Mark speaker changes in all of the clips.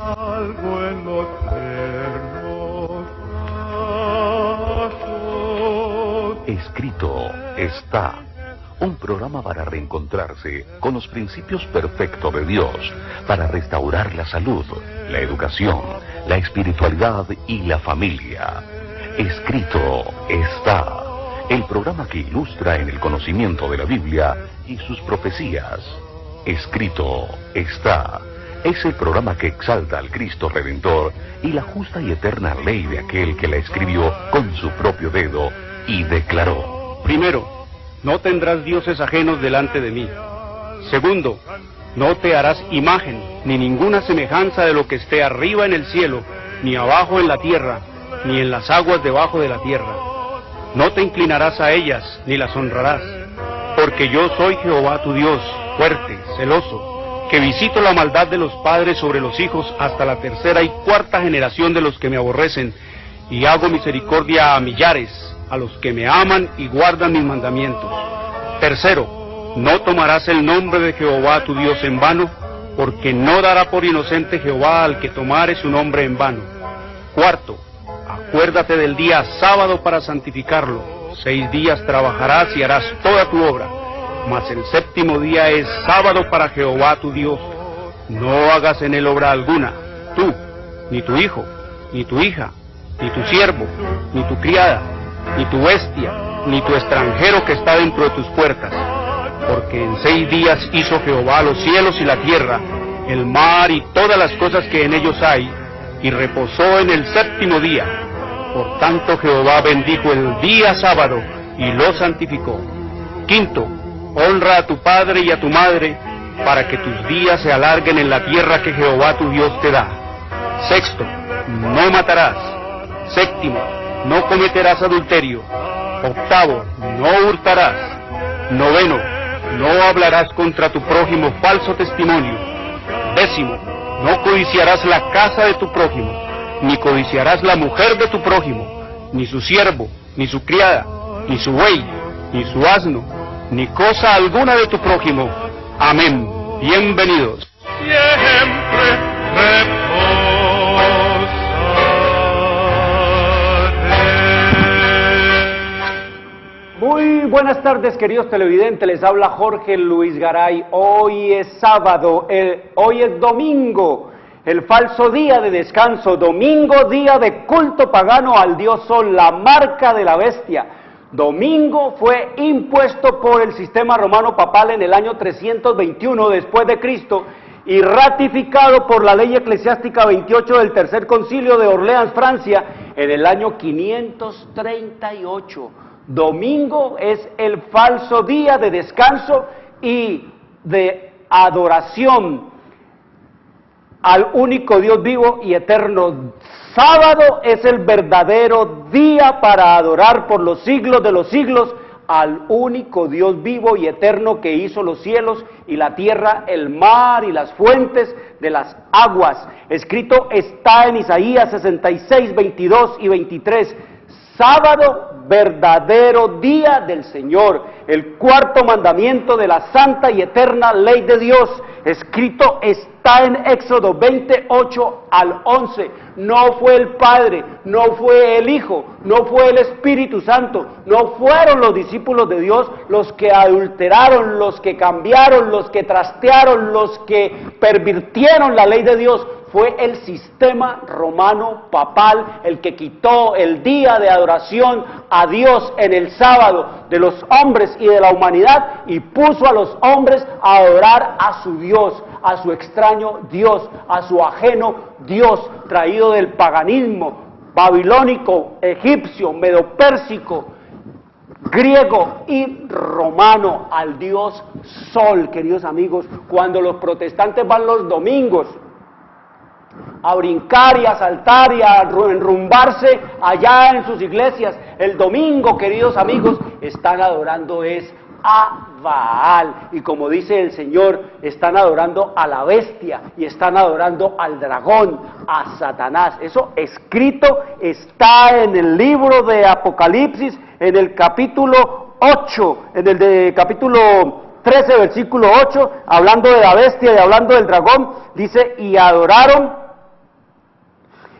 Speaker 1: algo en los tiernos brazos.
Speaker 2: Escrito está. Un programa para reencontrarse con los principios perfectos de Dios, para restaurar la salud, la educación, la espiritualidad y la familia. Escrito está. El programa que ilustra en el conocimiento de la Biblia y sus profecías. Escrito está. Es el programa que exalta al Cristo Redentor y la justa y eterna ley de aquel que la escribió con su propio dedo y declaró.
Speaker 3: Primero, no tendrás dioses ajenos delante de mí. Segundo, no te harás imagen, ni ninguna semejanza de lo que esté arriba en el cielo, ni abajo en la tierra, ni en las aguas debajo de la tierra. No te inclinarás a ellas, ni las honrarás, porque yo soy Jehová tu Dios, fuerte, celoso, que visito la maldad de los padres sobre los hijos hasta la tercera y cuarta generación de los que me aborrecen, y hago misericordia a millares, a los que me aman y guardan mis mandamientos. Tercero, no tomarás el nombre de Jehová tu Dios en vano, porque no dará por inocente Jehová al que tomare su nombre en vano. Cuarto, acuérdate del día sábado para santificarlo. 6 días trabajarás y harás toda tu obra, mas el séptimo día es sábado para Jehová tu Dios. No hagas en él obra alguna, tú, ni tu hijo, ni tu hija, ni tu siervo, ni tu criada, ni tu bestia, ni tu extranjero que está dentro de tus puertas. Porque en 6 días hizo Jehová los cielos y la tierra, el mar y todas las cosas que en ellos hay, y reposó en el séptimo día. Por tanto Jehová bendijo el día sábado y lo santificó. Quinto, honra a tu padre y a tu madre, para que tus días se alarguen en la tierra que Jehová tu Dios te da. Sexto, no matarás. Séptimo, no cometerás adulterio. Octavo, no hurtarás. Noveno, no hablarás contra tu prójimo falso testimonio. Décimo, no codiciarás la casa de tu prójimo, ni codiciarás la mujer de tu prójimo, ni su siervo, ni su criada, ni su buey, ni su asno, ni cosa alguna de tu prójimo. Amén. Bienvenidos.
Speaker 1: Siempre
Speaker 4: Muy buenas tardes, queridos televidentes, les habla Jorge Luis Garay. Hoy es sábado, hoy es domingo, el falso día de descanso, domingo, día de culto pagano al dios Sol, la marca de la bestia. Domingo fue impuesto por el sistema romano papal en el año 321 después de Cristo y ratificado por la ley eclesiástica 28 del Tercer Concilio de Orleans, Francia, en el año 538. Domingo es el falso día de descanso y de adoración al único Dios vivo y eterno. Sábado es el verdadero día para adorar por los siglos de los siglos al único Dios vivo y eterno que hizo los cielos y la tierra, el mar y las fuentes de las aguas. Escrito está en Isaías 66, 22 y 23. Sábado, verdadero día del Señor, el cuarto mandamiento de la santa y eterna ley de Dios, escrito está en Éxodo 28 al 11. No fue el Padre, no fue el Hijo, no fue el Espíritu Santo, no fueron los discípulos de Dios los que adulteraron, los que cambiaron, los que trastearon, los que pervirtieron la ley de Dios. Fue el sistema romano papal el que quitó el día de adoración a Dios en el sábado de los hombres y de la humanidad y puso a los hombres a adorar a su Dios, a su extraño Dios, a su ajeno Dios, traído del paganismo babilónico, egipcio, medopérsico, griego y romano, al Dios Sol. Queridos amigos, cuando los protestantes van los domingos a brincar y a saltar y a enrumbarse allá en sus iglesias, el domingo, queridos amigos, están adorando a Baal, y como dice el Señor, están adorando a la bestia y están adorando al dragón, a Satanás. Eso escrito está en el libro de Apocalipsis, en el capítulo 8, en el de capítulo 13, versículo 8, hablando de la bestia y hablando del dragón, dice, y adoraron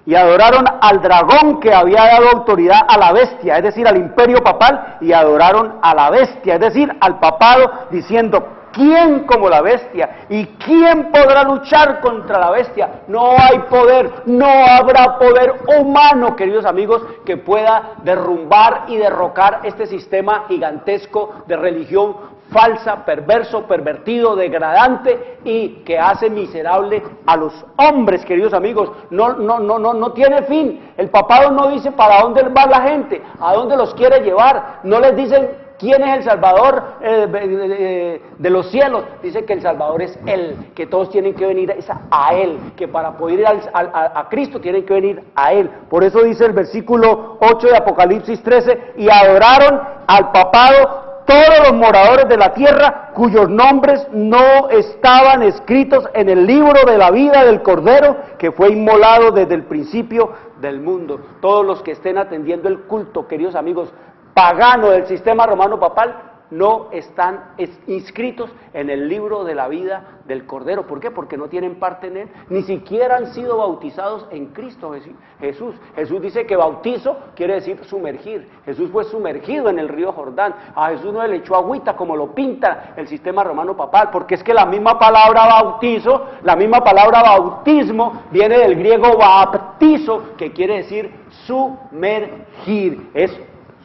Speaker 4: y adoraron al dragón que había dado autoridad a la bestia, es decir, al imperio papal, y adoraron a la bestia, es decir, al papado, diciendo: ¿quién como la bestia? ¿Y quién podrá luchar contra la bestia? No hay poder, no habrá poder humano, queridos amigos, que pueda derrumbar y derrocar este sistema gigantesco de religión falsa, perverso, pervertido, degradante y que hace miserable a los hombres, queridos amigos. No tiene fin. El papado no dice para dónde va la gente, a dónde los quiere llevar. No les dicen quién es el Salvador de los cielos. Dice que el Salvador es Él, que todos tienen que venir a Él, que para poder ir a Cristo tienen que venir a Él. Por eso dice el versículo 8 de Apocalipsis 13: y adoraron al papado todos los moradores de la tierra cuyos nombres no estaban escritos en el libro de la vida del Cordero que fue inmolado desde el principio del mundo. Todos los que estén atendiendo el culto, queridos amigos, pagano del sistema romano papal, no están inscritos en el libro de la vida del Cordero. ¿Por qué? Porque no tienen parte en él, ni siquiera han sido bautizados en Cristo Jesús. Jesús dice que bautizo quiere decir sumergir. Jesús fue sumergido en el río Jordán. A Jesús no le echó agüita como lo pinta el sistema romano papal, porque es que la misma palabra bautizo, la misma palabra bautismo viene del griego baptizo, que quiere decir sumergir. Es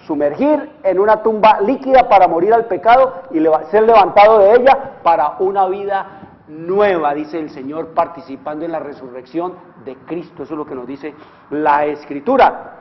Speaker 4: sumergir en una tumba líquida para morir al pecado y ser levantado de ella para una vida nueva, dice el Señor, participando en la resurrección de Cristo. Eso es lo que nos dice la Escritura.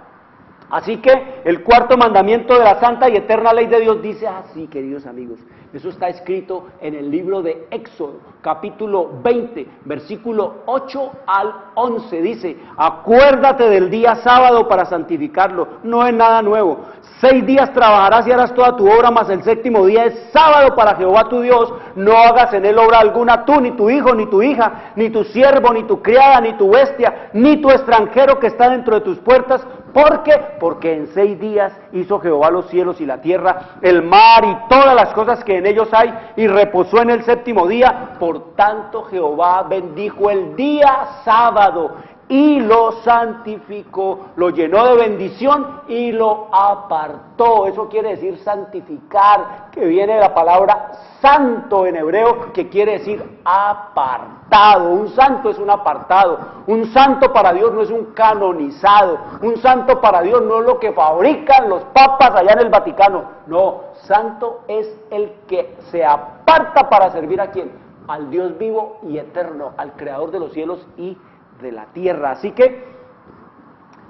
Speaker 4: Así que el cuarto mandamiento de la santa y eterna ley de Dios dice así, queridos amigos. Eso está escrito en el libro de Éxodo, capítulo 20, versículo 8 al 11. Dice: acuérdate del día sábado para santificarlo, no es nada nuevo. 6 días trabajarás y harás toda tu obra, mas el séptimo día es sábado para Jehová tu Dios. No hagas en él obra alguna, tú, ni tu hijo, ni tu hija, ni tu siervo, ni tu criada, ni tu bestia, ni tu extranjero que está dentro de tus puertas. ¿Por qué? Porque en 6 días hizo Jehová los cielos y la tierra, el mar y todas las cosas que en ellos hay, y reposó en el séptimo día. Por tanto Jehová bendijo el día sábado y lo santificó, lo llenó de bendición y lo apartó. Eso quiere decir santificar, que viene de la palabra santo en hebreo, que quiere decir apartado. Un santo es un apartado. Un santo para Dios no es un canonizado. Un santo para Dios no es lo que fabrican los papas allá en el Vaticano. No, santo es el que se aparta para servir ¿a quién? Al Dios vivo y eterno, al Creador de los cielos y de la tierra. Así que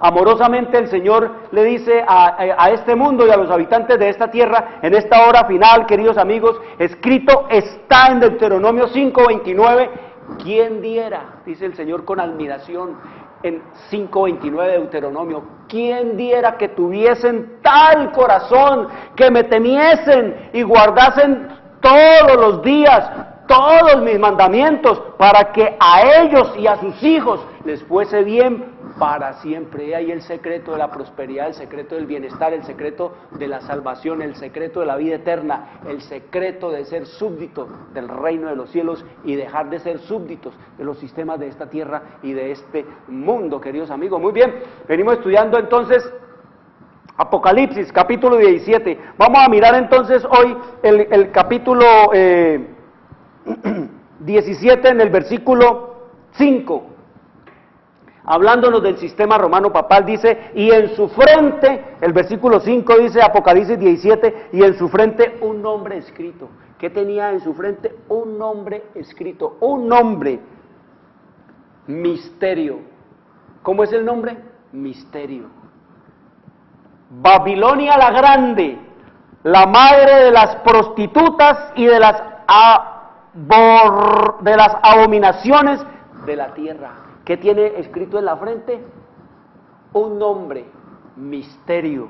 Speaker 4: amorosamente el Señor le dice a este mundo y a los habitantes de esta tierra, en esta hora final, queridos amigos, escrito está en Deuteronomio 5:29, ¿quién diera? Dice el Señor con admiración en 5:29 de Deuteronomio, ¿quién diera que tuviesen tal corazón, que me temiesen y guardasen todos los días todos mis mandamientos, para que a ellos y a sus hijos les fuese bien para siempre? Y ahí el secreto de la prosperidad, el secreto del bienestar, el secreto de la salvación, el secreto de la vida eterna, el secreto de ser súbdito del reino de los cielos y dejar de ser súbditos de los sistemas de esta tierra y de este mundo, queridos amigos. Muy bien, venimos estudiando entonces Apocalipsis, capítulo 17. Vamos a mirar entonces hoy el capítulo 17 en el versículo 5, hablándonos del sistema romano papal. Dice: y en su frente, el versículo 5 dice, Apocalipsis 17, y en su frente un nombre escrito. ¿Qué tenía en su frente? Un nombre escrito, un nombre, misterio. ¿Cómo es el nombre? Misterio. Babilonia la grande, la madre de las prostitutas y de las abominaciones de la tierra. ¿Qué tiene escrito en la frente? Un nombre, misterio.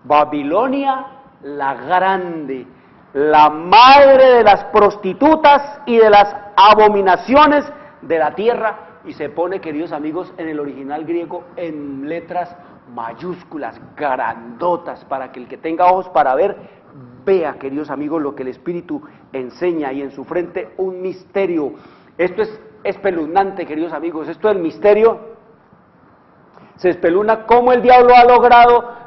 Speaker 4: Babilonia la grande, la madre de las prostitutas y de las abominaciones de la tierra. Y se pone, queridos amigos, en el original griego en letras mayúsculas, grandotas, para que el que tenga ojos para ver, vea, queridos amigos, lo que el Espíritu enseña. Y en su frente un misterio. Esto es espeluznante, queridos amigos. Esto del misterio se espeluna cómo el diablo ha logrado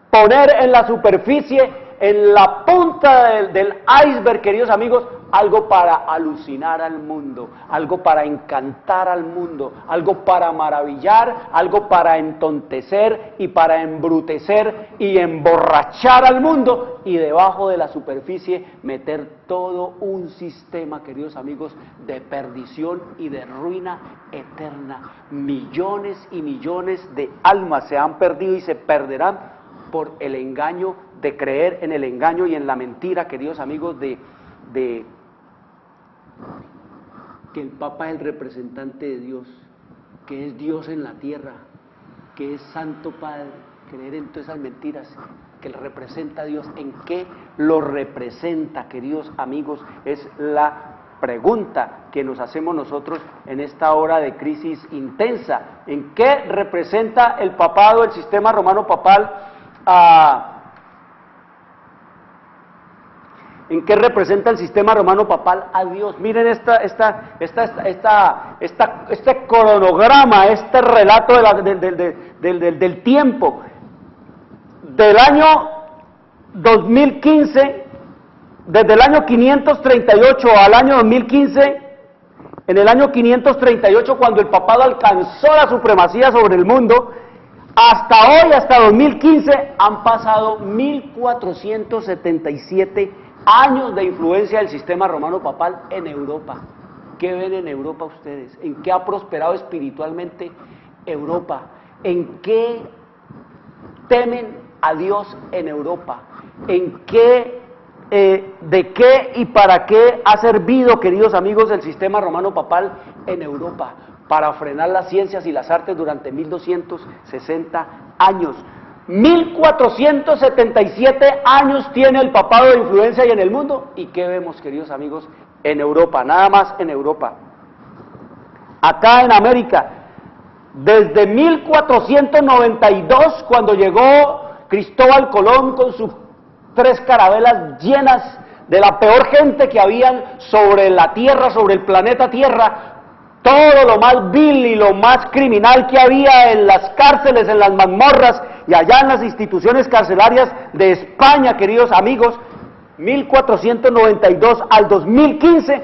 Speaker 4: poner en la superficie, en la punta del iceberg, queridos amigos, algo para alucinar al mundo, algo para encantar al mundo, algo para maravillar, algo para entontecer y para embrutecer y emborrachar al mundo, y debajo de la superficie meter todo un sistema, queridos amigos, de perdición y de ruina eterna. Millones y millones de almas se han perdido y se perderán por el engaño de creer en el engaño y en la mentira, queridos amigos, de que el Papa es el representante de Dios, que es Dios en la tierra, que es Santo Padre. Creer en todas esas mentiras, que Él representa a Dios. ¿En qué lo representa, queridos amigos? Es la pregunta que nos hacemos nosotros en esta hora de crisis intensa. ¿En qué representa el papado, el sistema romano papal, ¿en qué representa el sistema romano papal a Dios? Miren este cronograma, este relato del tiempo. Del año 2015, desde el año 538 al año 2015, en el año 538, cuando el papado alcanzó la supremacía sobre el mundo, hasta hoy, hasta 2015, han pasado 1477 años de influencia del sistema romano papal en Europa. ¿Qué ven en Europa ustedes? ¿En qué ha prosperado espiritualmente Europa? ¿En qué temen a Dios en Europa? ¿En qué, de qué y para qué ha servido, queridos amigos, el sistema romano papal en Europa? Para frenar las ciencias y las artes durante 1260 años. 1477 años tiene el papado de influencia y en el mundo. ¿Y qué vemos, queridos amigos, en Europa? Nada más en Europa. Acá en América, desde 1492, cuando llegó Cristóbal Colón con sus 3 carabelas llenas de la peor gente que habían sobre la Tierra, sobre el planeta Tierra, todo lo más vil y lo más criminal que había en las cárceles, en las mazmorras y allá en las instituciones carcelarias de España, queridos amigos, 1492 al 2015,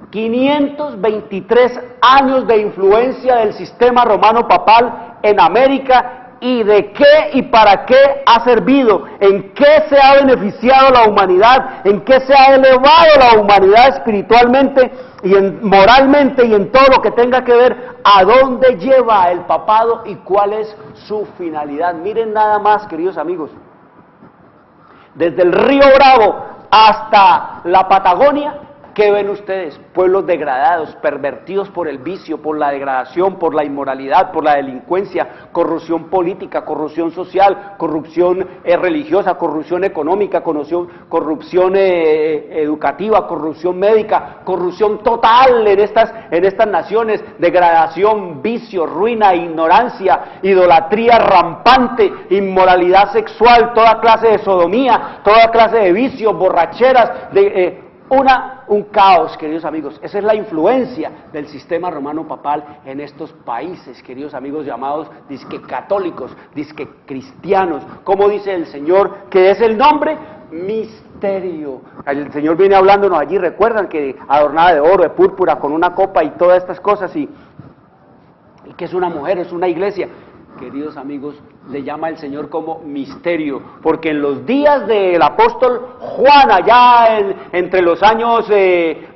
Speaker 4: 523 años de influencia del sistema romano papal en América. ¿Y de qué y para qué ha servido? ¿En qué se ha beneficiado la humanidad? ¿En qué se ha elevado la humanidad espiritualmente y moralmente y en todo lo que tenga que ver? ¿A dónde lleva el papado y cuál es su finalidad? Miren nada más, queridos amigos. Desde el Río Bravo hasta la Patagonia, ¿qué ven ustedes? Pueblos degradados, pervertidos por el vicio, por la degradación, por la inmoralidad, por la delincuencia, corrupción política, corrupción social, corrupción religiosa, corrupción económica, corrupción educativa, corrupción médica, corrupción total en estas naciones, degradación, vicio, ruina, ignorancia, idolatría rampante, inmoralidad sexual, toda clase de sodomía, toda clase de vicios, borracheras, un caos, queridos amigos. Esa es la influencia del sistema romano papal en estos países, queridos amigos, llamados disque católicos, disque cristianos. ¿Cómo dice el Señor que es el nombre? Misterio. El Señor viene hablándonos allí, recuerdan que adornada de oro, de púrpura, con una copa y todas estas cosas, y que es una mujer, es una iglesia. Queridos amigos, le llama el Señor como misterio, porque en los días del apóstol Juan, allá entre los años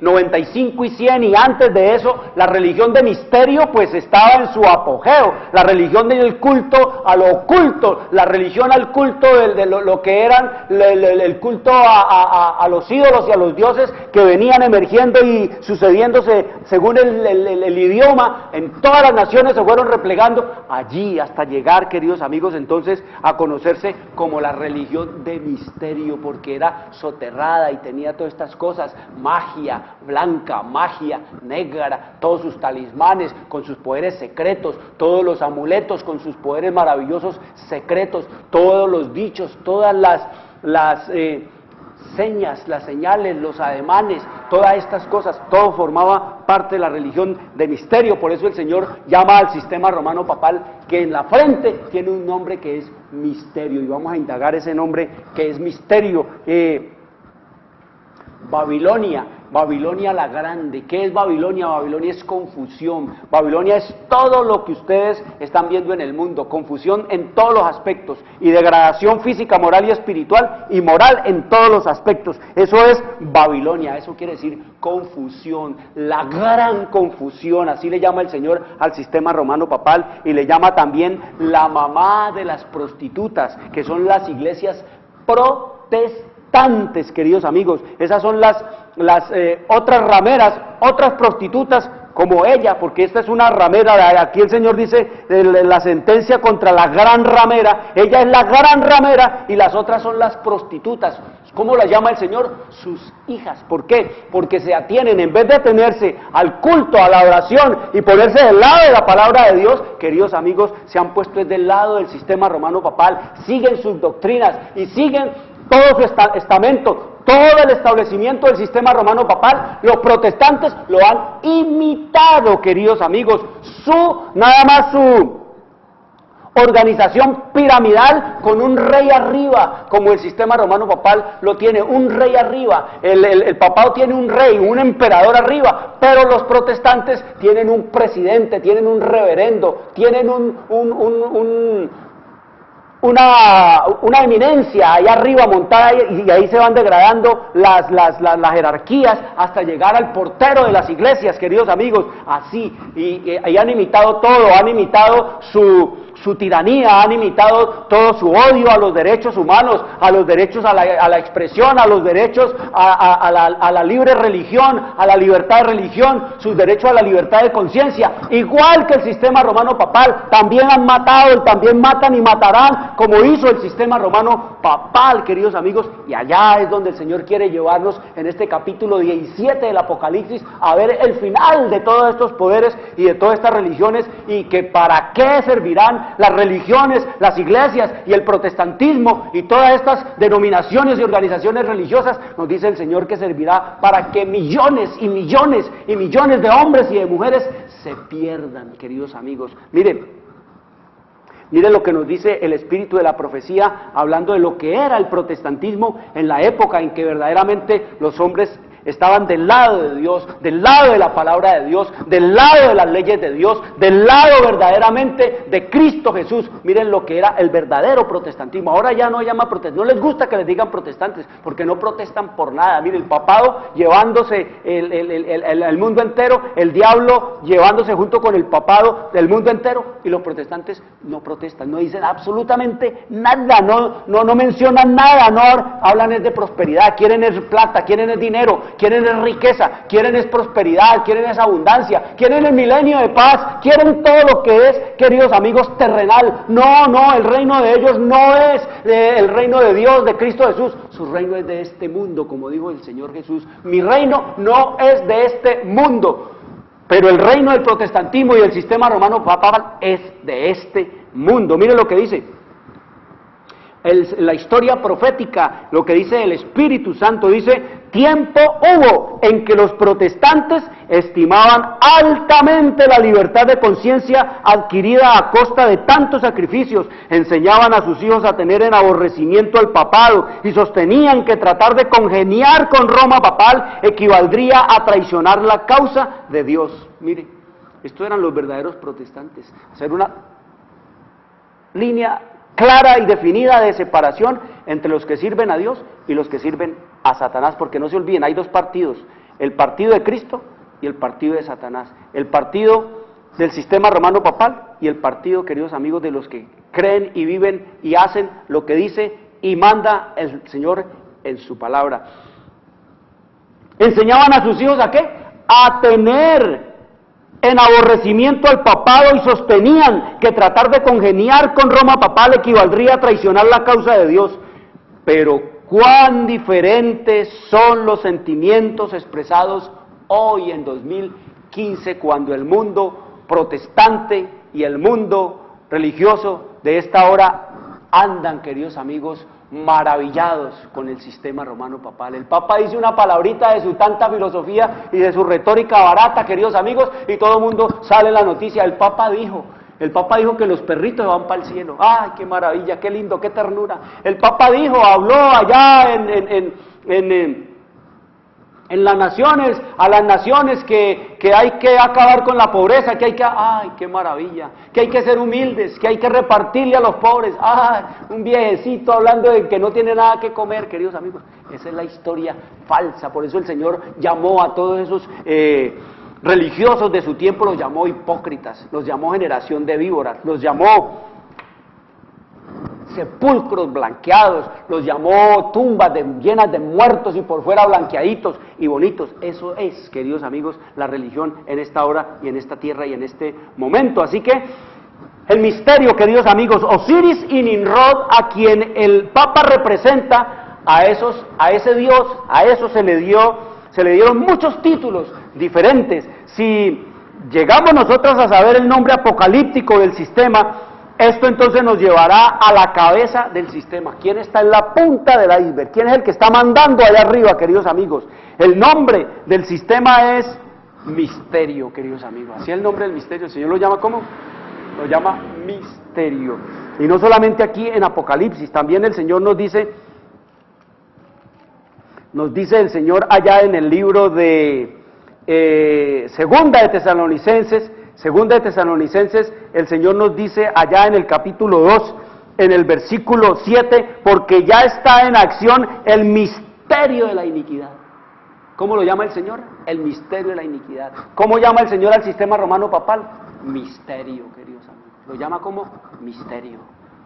Speaker 4: 95 y 100 y antes de eso, la religión de misterio pues estaba en su apogeo, la religión del culto a lo oculto, la religión al culto de lo que eran el culto a los ídolos y a los dioses que venían emergiendo y sucediéndose según el idioma, en todas las naciones se fueron replegando allí hasta llegar, queridos amigos, entonces a conocerse como la religión de misterio, porque era soterrada y tenía todas estas cosas, magia blanca, magia negra, todos sus talismanes con sus poderes secretos, todos los amuletos con sus poderes maravillosos secretos, todos los dichos, todas las señas, las señales, los ademanes, todas estas cosas, todo formaba parte de la religión de misterio. Por eso el Señor llama al sistema romano papal, que en la frente tiene un nombre que es misterio, y vamos a indagar ese nombre que es misterio. Babilonia la grande. ¿Qué es Babilonia? Babilonia es confusión. Babilonia es todo lo que ustedes están viendo en el mundo, confusión en todos los aspectos, y degradación física, moral y espiritual, y moral en todos los aspectos. Eso es Babilonia, eso quiere decir confusión, la gran confusión. Así le llama el Señor al sistema romano papal, y le llama también la mamá de las prostitutas, que son las iglesias protestantes, queridos amigos. Esas son las otras rameras, otras prostitutas como ella, porque esta es una ramera. Aquí el Señor dice la sentencia contra la gran ramera. Ella es la gran ramera y las otras son las prostitutas. ¿Cómo las llama el Señor? Sus hijas. ¿Por qué? Porque se atienen, en vez de atenerse al culto, a la oración y ponerse del lado de la palabra de Dios, queridos amigos, se han puesto del lado del sistema romano papal, siguen sus doctrinas y siguen todo su estamento, todo el establecimiento del sistema romano papal. Los protestantes lo han imitado, queridos amigos. Nada más su organización piramidal con un rey arriba, como el sistema romano papal lo tiene, un rey arriba. El papado tiene un rey, un emperador arriba, pero los protestantes tienen un presidente, tienen un reverendo, tienen una eminencia ahí arriba montada, y ahí se van degradando las jerarquías hasta llegar al portero de las iglesias, queridos amigos. Así, y han imitado todo, han imitado su tiranía, han imitado todo su odio a los derechos humanos, a los derechos a la expresión, a los derechos a la libre religión, a la libertad de religión, sus derechos a la libertad de conciencia. Igual que el sistema romano papal, también han matado y también matan y matarán, como hizo el sistema romano papal, queridos amigos. Y allá es donde el Señor quiere llevarnos en este capítulo 17 del Apocalipsis, a ver el final de todos estos poderes y de todas estas religiones, y que para qué servirán las religiones, las iglesias y el protestantismo y todas estas denominaciones y organizaciones religiosas. Nos dice el Señor que servirá para que millones y millones y millones de hombres y de mujeres se pierdan, queridos amigos. Miren lo que nos dice el espíritu de la profecía, hablando de lo que era el protestantismo en la época en que verdaderamente los hombres estaban del lado de Dios, del lado de la palabra de Dios, del lado de las leyes de Dios, del lado verdaderamente de Cristo Jesús. Miren lo que era el verdadero protestantismo. Ahora ya no llama protestantes, no les gusta que les digan protestantes, porque no protestan por nada. Miren, el papado llevándose el mundo entero, el diablo llevándose junto con el papado del mundo entero, y los protestantes no protestan, no dicen absolutamente nada, no mencionan nada, no hablan es de prosperidad, quieren es plata, quieren es dinero, quieren es riqueza, quieren es prosperidad, quieren es abundancia, quieren el milenio de paz, quieren todo lo que es, queridos amigos, terrenal. No, el reino de ellos no es el reino de Dios, de Cristo Jesús. Su reino es de este mundo, como dijo el Señor Jesús. Mi reino no es de este mundo. Pero el reino del protestantismo y el sistema romano papal es de este mundo. Miren lo que dice la historia profética, lo que dice el Espíritu Santo. Dice: tiempo hubo en que los protestantes estimaban altamente la libertad de conciencia adquirida a costa de tantos sacrificios, enseñaban a sus hijos a tener en aborrecimiento al papado y sostenían que tratar de congeniar con Roma papal equivaldría a traicionar la causa de Dios. Mire, estos eran los verdaderos protestantes. Hacer una línea clara y definida de separación entre los que sirven a Dios y los que sirven a Satanás, porque no se olviden, hay dos partidos: el partido de Cristo y el partido de Satanás, el partido del sistema romano papal y el partido, queridos amigos, de los que creen y viven y hacen lo que dice y manda el Señor en su palabra. Enseñaban a sus hijos ¿a qué? A tener en aborrecimiento al papado, y sostenían que tratar de congeniar con Roma papal equivaldría a traicionar la causa de Dios. Pero cuán diferentes son los sentimientos expresados hoy en 2015, cuando el mundo protestante y el mundo religioso de esta hora andan, queridos amigos, maravillados con el sistema romano papal. El Papa dice una palabrita de su tanta filosofía y de su retórica barata, queridos amigos, y todo el mundo sale en la noticia. El Papa dijo que los perritos van para el cielo. ¡Ay, qué maravilla, qué lindo, qué ternura! El Papa habló allá en las naciones, a las naciones que hay que acabar con la pobreza, ¡ay, qué maravilla! Que hay que ser humildes, que hay que repartirle a los pobres. ¡Ay, un viejecito hablando de que no tiene nada que comer, queridos amigos! Esa es la historia falsa, por eso el Señor llamó a todos esos religiosos de su tiempo, los llamó hipócritas, los llamó generación de víboras, los llamó sepulcros blanqueados, los llamó tumbas llenas de muertos y por fuera blanqueaditos y bonitos. Eso es, queridos amigos, la religión en esta hora y en esta tierra y en este momento. Así que el misterio, queridos amigos, Osiris y Nimrod, a quien el Papa representa, a ese Dios, a eso se le dieron muchos títulos diferentes. Si llegamos nosotros a saber el nombre apocalíptico del sistema, esto entonces nos llevará a la cabeza del sistema. ¿Quién está en la punta del iceberg? ¿Quién es el que está mandando allá arriba, queridos amigos? El nombre del sistema es misterio, queridos amigos. Así es el nombre del misterio. El Señor lo llama ¿cómo? Lo llama misterio. Y no solamente aquí en Apocalipsis, también el Señor nos dice el Señor allá en el libro de Segunda de Tesalonicenses, el Señor nos dice allá en el capítulo 2, en el versículo 7, porque ya está en acción el misterio de la iniquidad. ¿Cómo lo llama el Señor? El misterio de la iniquidad. ¿Cómo llama el Señor al sistema romano papal? Misterio, queridos amigos. Lo llama como misterio,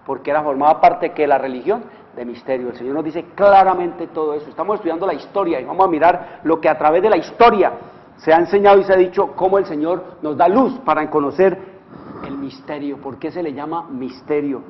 Speaker 4: porque formaba parte que la religión de misterio. El Señor nos dice claramente todo eso. Estamos estudiando la historia y vamos a mirar lo que a través de la historia se ha enseñado y se ha dicho, cómo el Señor nos da luz para conocer el misterio. ¿Por qué se le llama misterio?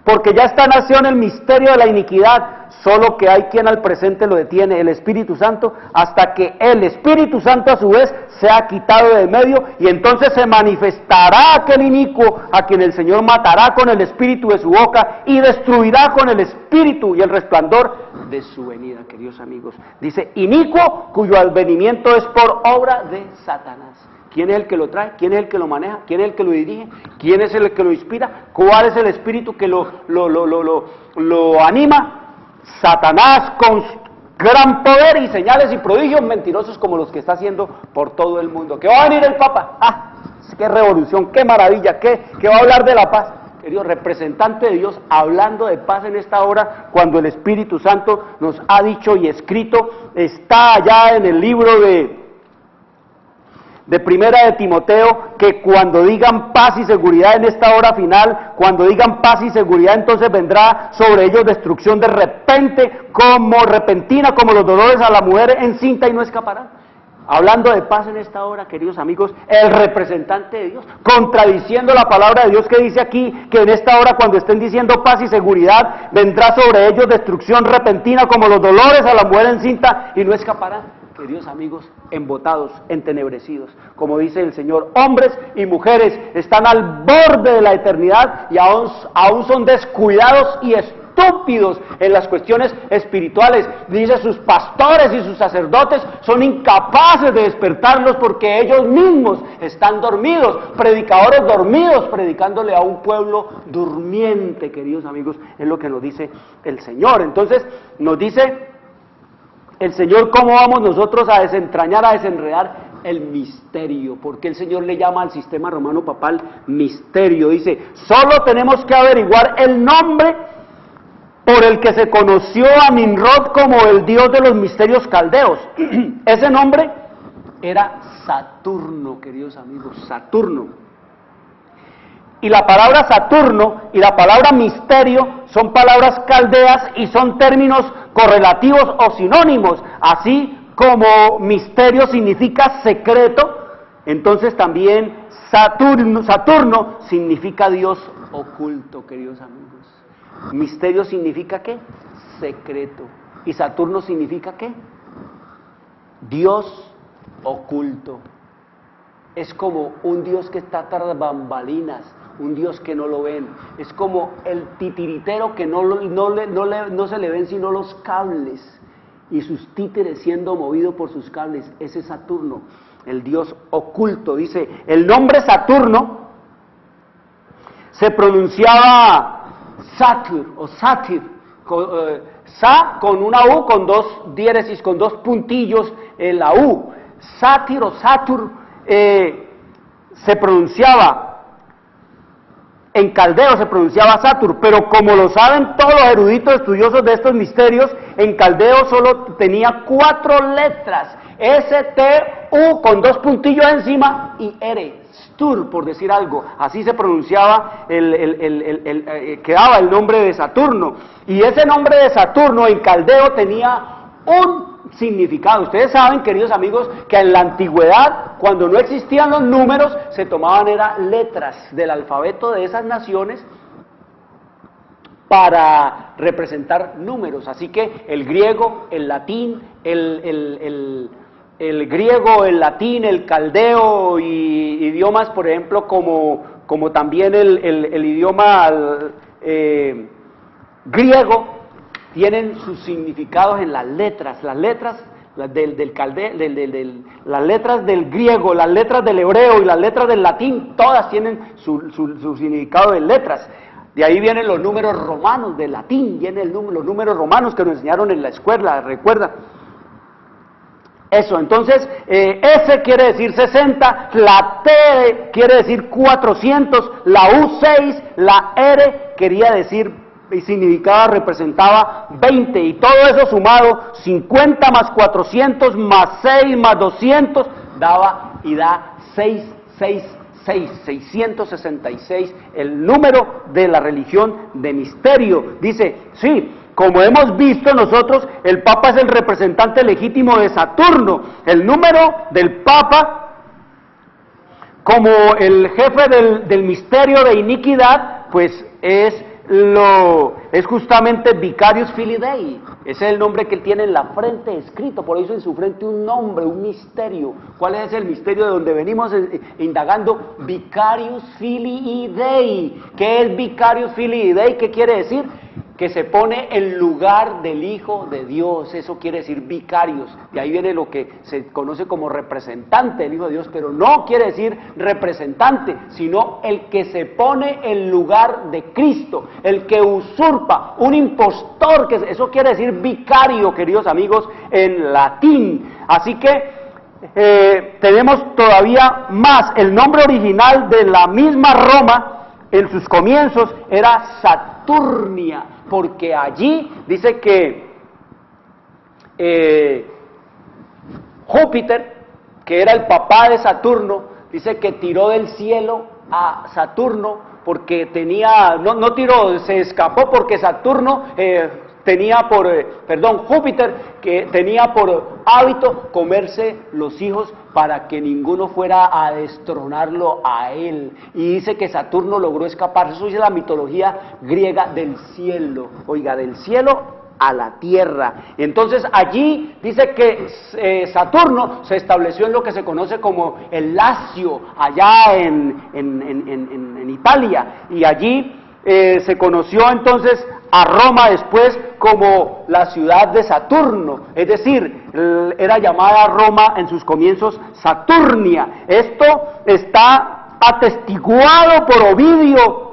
Speaker 4: Porque ya está en acción el misterio de la iniquidad, solo que hay quien al presente lo detiene, el Espíritu Santo, hasta que el Espíritu Santo a su vez sea quitado de medio, y entonces se manifestará aquel inicuo a quien el Señor matará con el espíritu de su boca y destruirá con el espíritu y el resplandor de su venida, queridos amigos. Dice, inicuo cuyo advenimiento es por obra de Satanás. ¿Quién es el que lo trae? ¿Quién es el que lo maneja? ¿Quién es el que lo dirige? ¿Quién es el que lo inspira? ¿Cuál es el espíritu que lo anima? Satanás, con gran poder y señales y prodigios mentirosos como los que está haciendo por todo el mundo. ¿Qué va a venir el Papa? ¡Ah! ¡Qué revolución! ¡Qué maravilla! ¿Qué va a hablar de la paz? Querido representante de Dios, hablando de paz en esta hora, cuando el Espíritu Santo nos ha dicho y escrito, está allá en el libro de Primera de Timoteo, que cuando digan paz y seguridad en esta hora final, cuando digan paz y seguridad, entonces vendrá sobre ellos destrucción de repente, repentina, como los dolores a la mujer encinta, y no escaparán. Hablando de paz en esta hora, queridos amigos, el representante de Dios, contradiciendo la palabra de Dios que dice aquí, que en esta hora cuando estén diciendo paz y seguridad, vendrá sobre ellos destrucción repentina, como los dolores a la mujer encinta, y no escaparán. Queridos amigos, embotados, entenebrecidos, como dice el Señor, hombres y mujeres están al borde de la eternidad y aún son descuidados y estúpidos en las cuestiones espirituales. Dice, sus pastores y sus sacerdotes son incapaces de despertarlos porque ellos mismos están dormidos, predicadores dormidos, predicándole a un pueblo durmiente, queridos amigos, es lo que nos dice el Señor. Entonces, nos dice el Señor, ¿cómo vamos nosotros a desentrañar, a desenredar el misterio? Porque el Señor le llama al sistema romano papal misterio. Dice, solo tenemos que averiguar el nombre por el que se conoció a Nimrod como el dios de los misterios caldeos. Ese nombre era Saturno, queridos amigos, Saturno. Y la palabra Saturno y la palabra misterio son palabras caldeas y son términos correlativos o sinónimos. Así como misterio significa secreto, entonces también Saturno significa Dios oculto, queridos amigos. Misterio significa ¿qué? Secreto. Y Saturno significa ¿qué? Dios oculto. Es como un Dios que está tras bambalinas, un Dios que no lo ven. Es como el titiritero que no se le ven sino los cables, y sus títeres siendo movidos por sus cables. Ese es Saturno, el Dios oculto. Dice, el nombre Saturno se pronunciaba Satur o Satir, Sa con una U, con dos diéresis, con dos puntillos en la U. Satir o Satur se pronunciaba, en caldeo se pronunciaba Satur, pero como lo saben todos los eruditos estudiosos de estos misterios, en caldeo solo tenía 4 letras, S, T, U con 2 puntillos encima y R, Stur, por decir algo. Así se pronunciaba, quedaba el nombre de Saturno. Y ese nombre de Saturno en caldeo tenía un significado. Ustedes saben, queridos amigos, que en la antigüedad, cuando no existían los números, se tomaban letras del alfabeto de esas naciones para representar números. Así que el griego, el latín, el griego, el latín, el caldeo y idiomas, por ejemplo, como también el idioma griego, tienen sus significados en las letras las letras del griego, las letras del hebreo y las letras del latín, todas tienen su significado en letras. De ahí vienen los números romanos, del latín vienen los números romanos que nos enseñaron en la escuela, ¿recuerda? Eso, entonces, S quiere decir 60, la T quiere decir 400, la U 6, la R quería decir y significaba, representaba 20, y todo eso sumado, 50 más 400 más 6 más 200, da 666, el número de la religión de misterio. Dice, sí, como hemos visto nosotros, el Papa es el representante legítimo de Saturno. El número del Papa, como el jefe del misterio de iniquidad, pues es justamente Vicarius Filii Dei. Ese es el nombre que él tiene en la frente escrito, por eso en su frente un nombre, un misterio. ¿Cuál es el misterio de donde venimos indagando? Vicarius Filii Dei. ¿Qué es Vicarius Filii Dei? ¿Qué quiere decir? Que se pone en lugar del Hijo de Dios. Eso quiere decir vicarios. De ahí viene lo que se conoce como representante del Hijo de Dios, pero no quiere decir representante, sino el que se pone en lugar de Cristo, el que usurpa, un impostor, eso quiere decir vicario, queridos amigos, en latín. Así que tenemos todavía más. El nombre original de la misma Roma en sus comienzos era Saturnia, porque allí dice que Júpiter, que era el papá de Saturno, dice que tiró del cielo a Saturno porque no tiró, se escapó porque Saturno Júpiter, que tenía por hábito comerse los hijos para que ninguno fuera a destronarlo a él. Y dice que Saturno logró escapar. Eso es la mitología griega del cielo. Oiga, del cielo a la tierra. Entonces allí dice que Saturno se estableció en lo que se conoce como el Lacio, allá en Italia. Y allí se conoció entonces a Roma después como la ciudad de Saturno, es decir, era llamada Roma en sus comienzos Saturnia. Esto está atestiguado por Ovidio,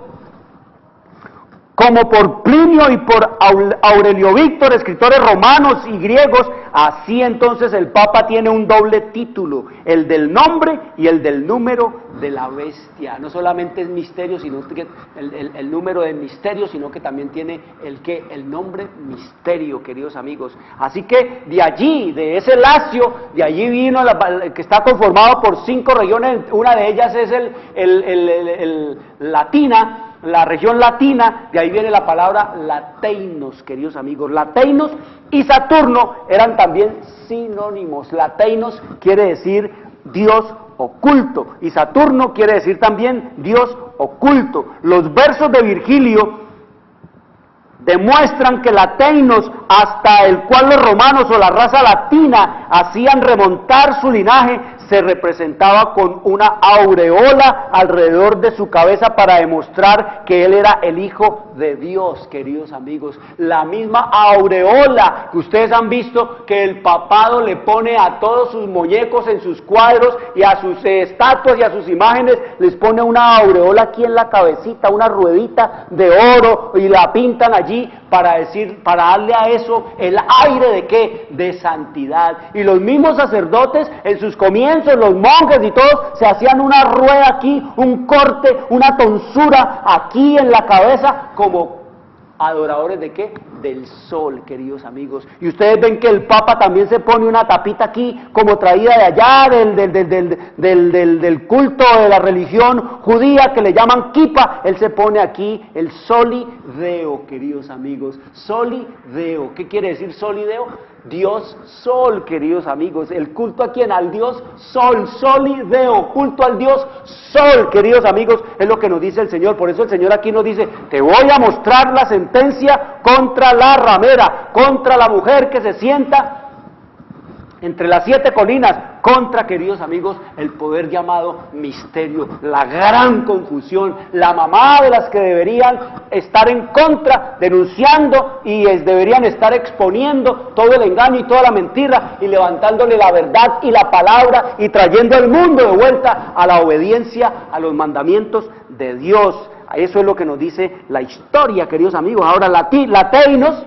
Speaker 4: como por Plinio y por Aurelio Víctor, escritores romanos y griegos. Así entonces el Papa tiene un doble título, el del nombre y el del número de la bestia. No solamente es misterio, sino que el número de misterio, sino que también tiene el nombre misterio, queridos amigos. Así que de allí, de ese Lacio, de allí vino que está conformado por 5 regiones. Una de ellas es latina, la región latina. De ahí viene la palabra lateinos, queridos amigos. Lateinos y Saturno eran también sinónimos. Lateinos quiere decir Dios oculto y Saturno quiere decir también Dios oculto. Los versos de Virgilio demuestran que lateinos, hasta el cual los romanos o la raza latina hacían remontar su linaje, se representaba con una aureola alrededor de su cabeza para demostrar que él era el Hijo de Dios, queridos amigos. La misma aureola que ustedes han visto que el papado le pone a todos sus muñecos en sus cuadros y a sus estatuas y a sus imágenes, les pone una aureola aquí en la cabecita, una ruedita de oro, y la pintan allí para darle a eso el aire de ¿qué? De santidad. Y los mismos sacerdotes en sus comienzos, los monjes y todos, se hacían una rueda aquí, un corte, una tonsura aquí en la cabeza, como adoradores de ¿qué? Del sol, queridos amigos. Y ustedes ven que el Papa también se pone una tapita aquí, como traída de allá, del culto de la religión judía, que le llaman kipa. Él se pone aquí el soli deo, queridos amigos. Soli deo. ¿Qué quiere decir soli deo? Dios sol, queridos amigos. El culto a quién? Al Dios sol, soli deo, culto al Dios sol, queridos amigos, es lo que nos dice el Señor. Por eso el Señor aquí nos dice: te voy a mostrar la sentencia contra la ramera, contra la mujer que se sienta entre las 7 colinas, contra, queridos amigos, el poder llamado misterio, la gran confusión, la mamá de las que deberían estar en contra, denunciando, y deberían estar exponiendo todo el engaño y toda la mentira, y levantándole la verdad y la palabra, y trayendo al mundo de vuelta a la obediencia a los mandamientos de Dios. Eso es lo que nos dice la historia, queridos amigos. Ahora, lateinos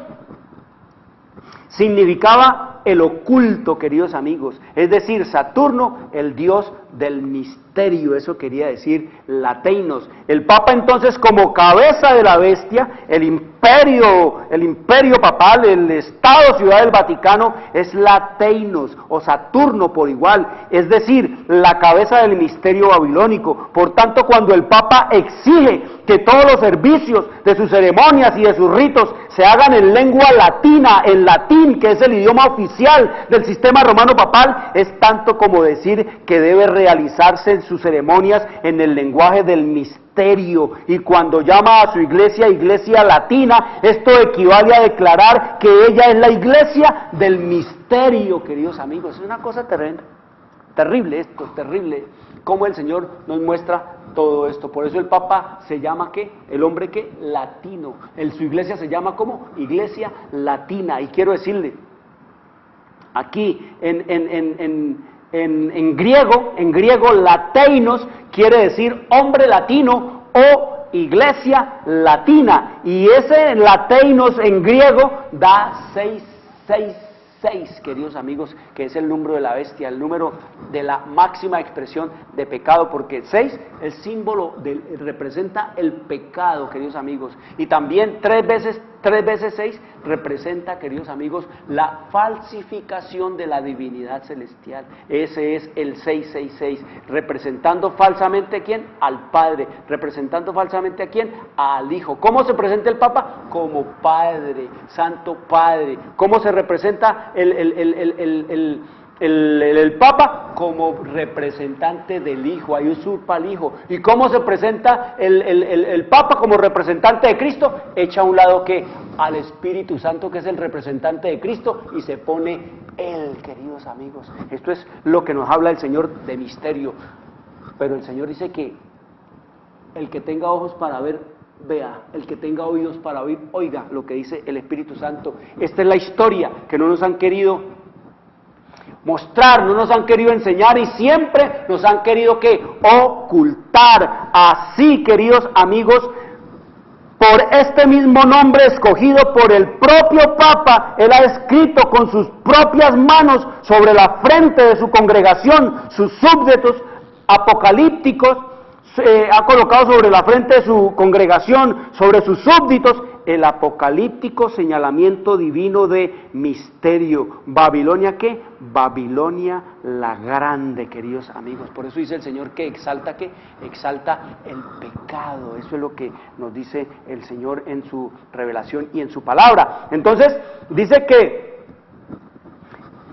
Speaker 4: significaba el oculto, queridos amigos, es decir, Saturno, el dios del misterio, eso quería decir lateinos. El Papa entonces, como cabeza de la bestia, el imperio papal, el Estado Ciudad del Vaticano, es lateinos, o Saturno por igual, es decir, la cabeza del misterio babilónico. Por tanto, cuando el Papa exige que todos los servicios de sus ceremonias y de sus ritos se hagan en lengua latina, en latín, que es el idioma oficial del sistema romano papal, es tanto como decir que debe realizarse en sus ceremonias en el lenguaje del misterio. Y cuando llama a su iglesia latina, esto equivale a declarar que ella es la iglesia del misterio, queridos amigos. Es una cosa terrible esto, terrible, cómo el Señor nos muestra todo esto. Por eso el Papa se llama ¿qué? El hombre ¿qué? Latino. Su iglesia se llama ¿cómo? Iglesia latina. Y quiero decirle, aquí en griego lateinos quiere decir hombre latino o iglesia latina, y ese lateinos en griego da 666, queridos amigos, que es el número de la bestia, el número de la máxima expresión de pecado, porque 6 el símbolo representa el pecado, queridos amigos, y también 3 veces 6 representa, queridos amigos, la falsificación de la divinidad celestial. Ese es el 666, representando falsamente ¿a quién? Al Padre, representando falsamente ¿a quién? Al Hijo. ¿Cómo se presenta el Papa? Como Padre, Santo Padre. ¿Cómo se representa el Papa? Como representante del Hijo, ahí usurpa al Hijo. ¿Y cómo se presenta el Papa como representante de Cristo? Echa a un lado ¿qué? Al Espíritu Santo, que es el representante de Cristo, y se pone Él, queridos amigos. Esto es lo que nos habla el Señor de misterio. Pero el Señor dice que el que tenga ojos para ver, vea; el que tenga oídos para oír, oiga lo que dice el Espíritu Santo. Esta es la historia que no nos han querido mostrar, no nos han querido enseñar, y siempre nos han querido ¿qué? Ocultar. Así, queridos amigos, por este mismo nombre escogido por el propio Papa, él ha escrito con sus propias manos sobre la frente de su congregación, sus súbditos apocalípticos, ha colocado sobre la frente de su congregación, sobre sus súbditos, el apocalíptico señalamiento divino de misterio. ¿Babilonia qué? Babilonia la grande, queridos amigos. Por eso dice el Señor que exalta ¿qué? Exalta el pecado. Eso es lo que nos dice el Señor en su revelación y en su palabra. Entonces, dice que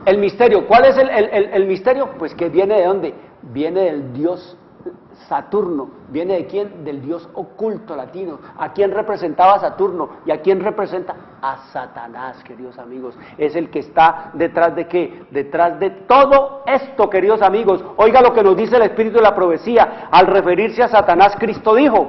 Speaker 4: el misterio, ¿cuál es el misterio? Pues que viene ¿de dónde? Viene del Dios Saturno, ¿viene de quién? Del dios oculto latino. ¿A quién representaba Saturno? ¿Y a quién representa? A Satanás, queridos amigos. Es el que está detrás de ¿qué? Detrás de todo esto, queridos amigos. Oiga lo que nos dice el Espíritu de la Profecía. Al referirse a Satanás, Cristo dijo: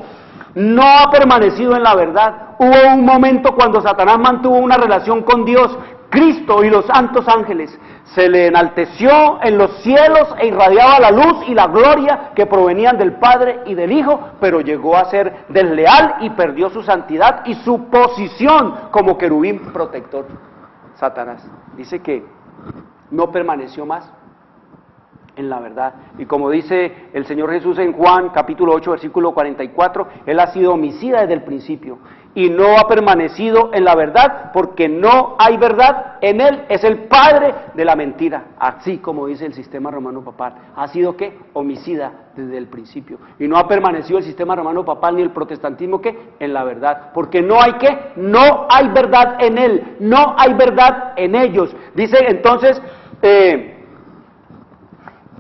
Speaker 4: no ha permanecido en la verdad. Hubo un momento cuando Satanás mantuvo una relación con Dios, Cristo y los santos ángeles. Se le enalteció en los cielos e irradiaba la luz y la gloria que provenían del Padre y del Hijo, pero llegó a ser desleal y perdió su santidad y su posición como querubín protector. Satanás dice que no permaneció más en la verdad. Y como dice el Señor Jesús en Juan capítulo 8 versículo 44, Él ha sido homicida desde el principio y no ha permanecido en la verdad porque no hay verdad en Él. Es el padre de la mentira, así como dice el sistema romano papal. Ha sido ¿qué? Homicida desde el principio. Y no ha permanecido el sistema romano papal ni el protestantismo ¿qué? En la verdad. Porque no hay ¿qué? No hay verdad en Él, no hay verdad en ellos. Dice entonces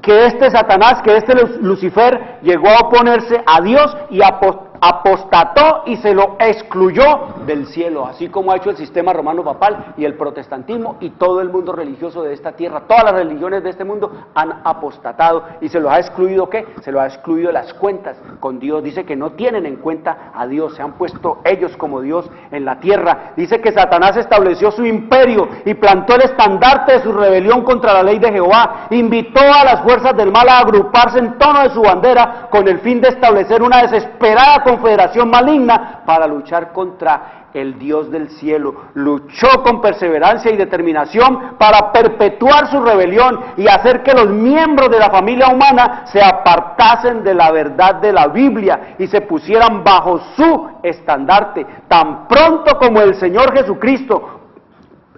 Speaker 4: que este Satanás, que este Lucifer llegó a oponerse a Dios y apostató y se lo excluyó del cielo, así como ha hecho el sistema romano papal y el protestantismo y todo el mundo religioso de esta tierra. Todas las religiones de este mundo han apostatado y se los ha excluido ¿qué? Se los ha excluido de las cuentas con Dios. Dice que no tienen en cuenta a Dios, se han puesto ellos como Dios en la tierra. Dice que Satanás estableció su imperio y plantó el estandarte de su rebelión contra la ley de Jehová. Invitó a las fuerzas del mal a agruparse en torno de su bandera con el fin de establecer una desesperada confederación maligna para luchar contra el Dios del cielo. Luchó con perseverancia y determinación para perpetuar su rebelión y hacer que los miembros de la familia humana se apartasen de la verdad de la Biblia y se pusieran bajo su estandarte. Tan pronto como el Señor Jesucristo,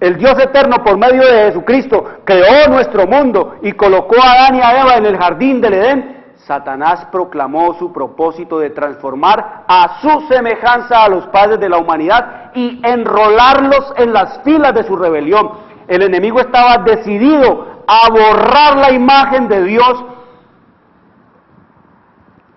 Speaker 4: el Dios eterno, por medio de Jesucristo, creó nuestro mundo y colocó a Adán y a Eva en el jardín del Edén, Satanás proclamó su propósito de transformar a su semejanza a los padres de la humanidad y enrolarlos en las filas de su rebelión. El enemigo estaba decidido a borrar la imagen de Dios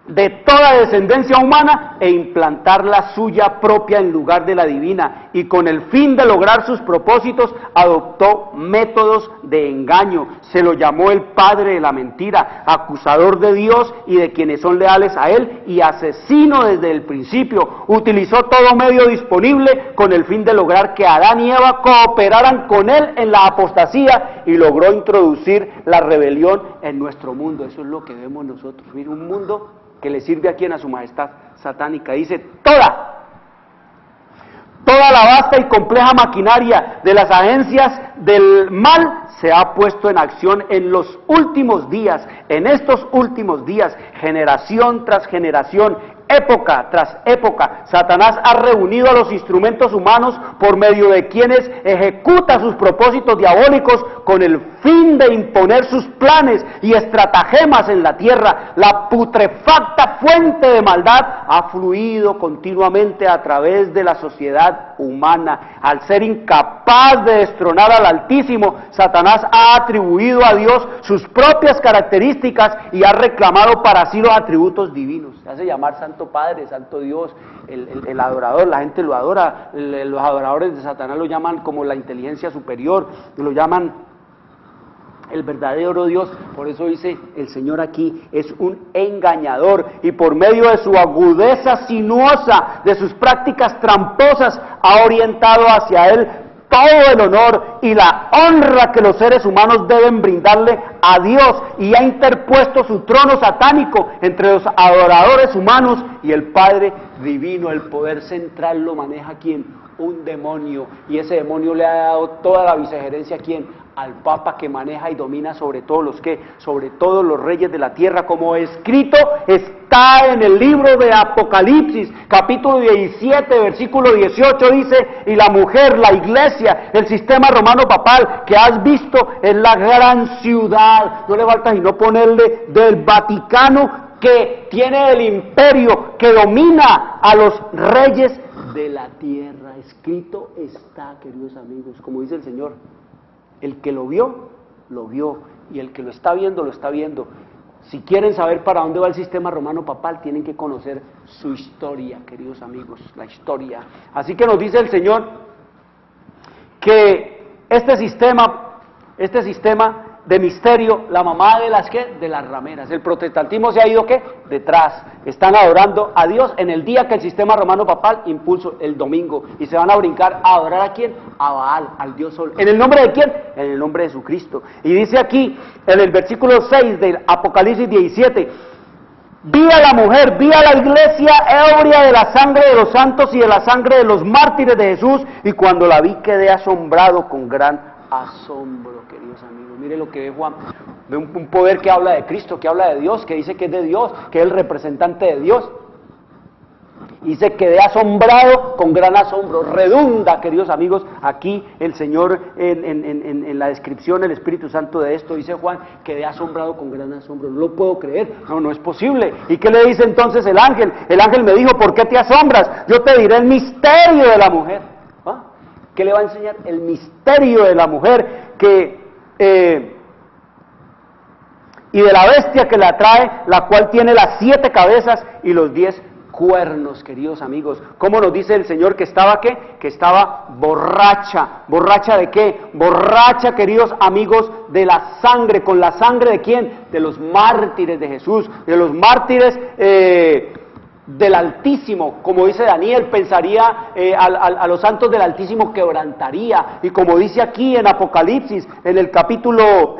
Speaker 4: de toda descendencia humana e implantar la suya propia en lugar de la divina, y con el fin de lograr sus propósitos adoptó métodos de engaño. Se lo llamó el padre de la mentira, acusador de Dios y de quienes son leales a él, y asesino desde el principio. Utilizó todo medio disponible con el fin de lograr que Adán y Eva cooperaran con él en la apostasía, y logró introducir la rebelión en nuestro mundo. Eso es lo que vemos nosotros, mira, un mundo que le sirve a quien, a su majestad satánica. Dice, toda la vasta y compleja maquinaria de las agencias del mal se ha puesto en acción en los últimos días, en estos últimos días, generación tras generación, época tras época. Satanás ha reunido a los instrumentos humanos por medio de quienes ejecuta sus propósitos diabólicos con el fin de imponer sus planes y estratagemas en la tierra. La putrefacta fuente de maldad ha fluido continuamente a través de la sociedad humana. Al ser incapaz de destronar al Altísimo, Satanás ha atribuido a Dios sus propias características y ha reclamado para sí los atributos divinos. Se hace llamar Santo Padre, Santo Dios, el adorador, la gente lo adora. Los adoradores de Satanás lo llaman como la inteligencia superior, lo llaman el verdadero Dios. Por eso dice el Señor aquí, es un engañador, y por medio de su agudeza sinuosa, de sus prácticas tramposas, ha orientado hacia él todo el honor y la honra que los seres humanos deben brindarle a Dios, y ha interpuesto su trono satánico entre los adoradores humanos y el Padre divino. El poder central lo maneja ¿quién? Un demonio, y ese demonio le ha dado toda la vicegerencia ¿a quién? Al Papa, que maneja y domina sobre todos los que, sobre todos los reyes de la tierra, como escrito está en el libro de Apocalipsis, capítulo 17, versículo 18, dice, y la mujer, la iglesia, el sistema romano papal que has visto es la gran ciudad, no le falta sino ponerle del Vaticano, que tiene el imperio, que domina a los reyes de la tierra. Escrito está, queridos amigos, como dice el Señor. El que lo vio, y el que lo está viendo, Si quieren saber para dónde va el sistema romano papal, tienen que conocer su historia, queridos amigos, la historia. Así que nos dice el Señor que este sistema de misterio, la mamá de las ¿qué? De las rameras. El protestantismo se ha ido ¿qué? Detrás. Están adorando a Dios en el día que el sistema romano papal impulsó el domingo, y se van a brincar a adorar ¿a quién? A Baal, al Dios Sol. ¿En el nombre de quién? En el nombre de Jesucristo. Y dice aquí en el versículo 6 del Apocalipsis 17: vi a la mujer, vi a la iglesia ebria de la sangre de los santos y de la sangre de los mártires de Jesús, y cuando la vi quedé asombrado con gran asombro, queridos amigos. Mire lo que ve Juan, ve un poder que habla de Cristo, que habla de Dios, que dice que es de Dios, que es el representante de Dios. Dice, quedé asombrado con gran asombro. Redunda, queridos amigos, aquí el Señor en la descripción, el Espíritu Santo de esto, dice Juan, quedé asombrado con gran asombro. No lo puedo creer, no es posible. ¿Y qué le dice entonces el ángel? El ángel me dijo, ¿por qué te asombras? Yo te diré el misterio de la mujer. ¿Ah? ¿Qué le va a enseñar? El misterio de la mujer y de la bestia que la trae, la cual tiene las 7 cabezas y los 10 cuernos, queridos amigos. ¿Cómo nos dice el Señor que estaba qué? Que estaba borracha. ¿Borracha de qué? Borracha, queridos amigos, de la sangre. ¿Con la sangre de quién? De los mártires de Jesús, de los mártires del Altísimo. Como dice Daniel, pensaría a los santos del Altísimo quebrantaría. Y como dice aquí en Apocalipsis, en el capítulo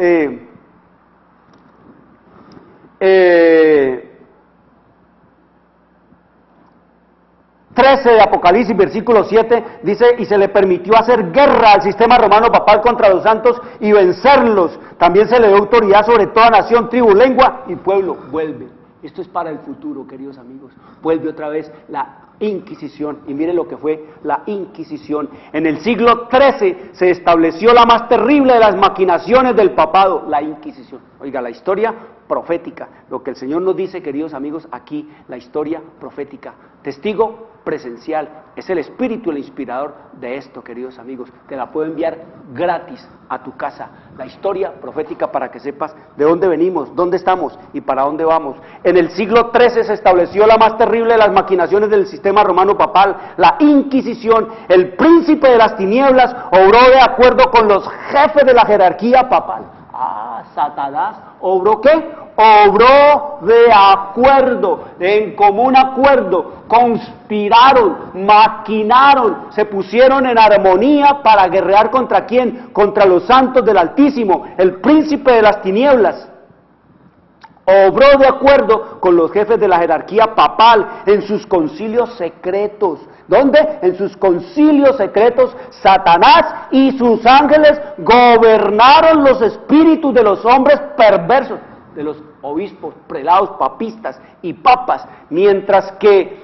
Speaker 4: 13 de Apocalipsis, versículo 7, dice, y se le permitió hacer guerra al sistema romano papal contra los santos y vencerlos. También se le dio autoridad sobre toda nación, tribu, lengua y pueblo. Vuelve. Esto es para el futuro, queridos amigos. Vuelve otra vez la Inquisición. Y miren lo que fue la Inquisición. En el siglo XIII se estableció la más terrible de las maquinaciones del papado, la Inquisición. Oiga, la historia profética. Lo que el Señor nos dice, queridos amigos, aquí, la historia profética. Testigo presencial. Es el espíritu, el inspirador de esto, queridos amigos. Te la puedo enviar gratis a tu casa. La historia profética para que sepas de dónde venimos, dónde estamos y para dónde vamos. En el siglo XIII se estableció la más terrible de las maquinaciones del sistema romano papal, la Inquisición. El príncipe de las tinieblas obró de acuerdo con los jefes de la jerarquía papal. Satanás obró ¿qué? Obró de acuerdo, en común acuerdo, conspiraron, maquinaron, se pusieron en armonía para guerrear ¿contra quién? Contra los santos del Altísimo, el príncipe de las tinieblas. Obró de acuerdo con los jefes de la jerarquía papal en sus concilios secretos. ¿Dónde? En sus concilios secretos, Satanás y sus ángeles gobernaron los espíritus de los hombres perversos, de los obispos, prelados, papistas y papas, mientras que